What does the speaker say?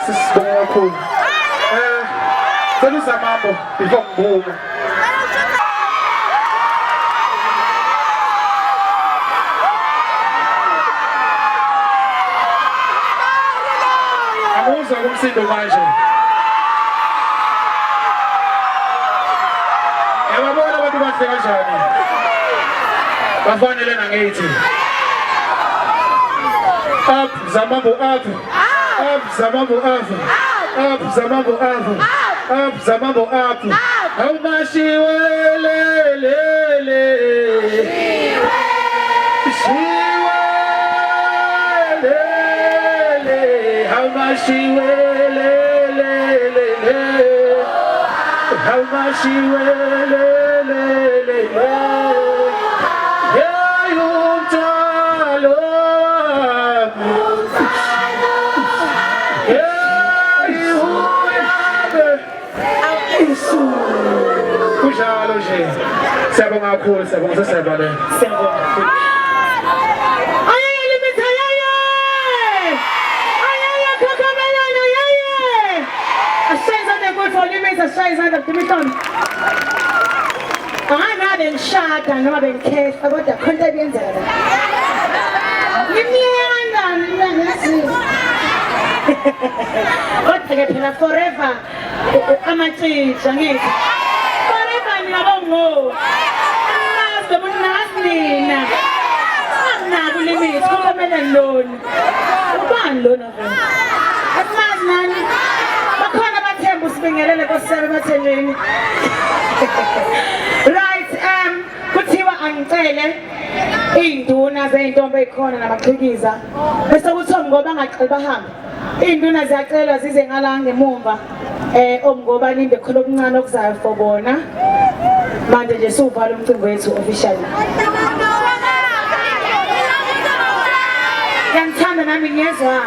sisibonga kakhulu. Senza mambo before ngibuka. Anguzwa kumsindo manje. Yababona abantu bahle kanjani? Bafanele nangithi. Up Zamambo up. Up Zamambo up. Up Zamambo up. Up Zamambo up. How much you how much she how much she yeah, you tell yeah, you kunjalo nje siyabonga kakhulu siyabonga sesibale angabe ngishada noma bengikhefa kodwa khonto ebiyenzeka ngimnyama kanjani ngiyazizwa kodwa-ke phela forever amatshitsha ngithi forever ngiyabongo angazi noma nazi nina anginako ulimithi kukomele lona ubani lona vele asimazi nani bakhona abathemba usibingelele kosebe emathenjeni right kuthiwa angicele iy'nduna zey'ntombi ey'khona nabaqhikiza bese kuthiwa ngoba angaceli bahambe iy'nduna ziyacelwa zize ngala ngemumva omngoba linde khona okuncane okuzayo for bona manje nje siwuvala umcimbi wethu officially ngiyangithanda nami ngiyezwayo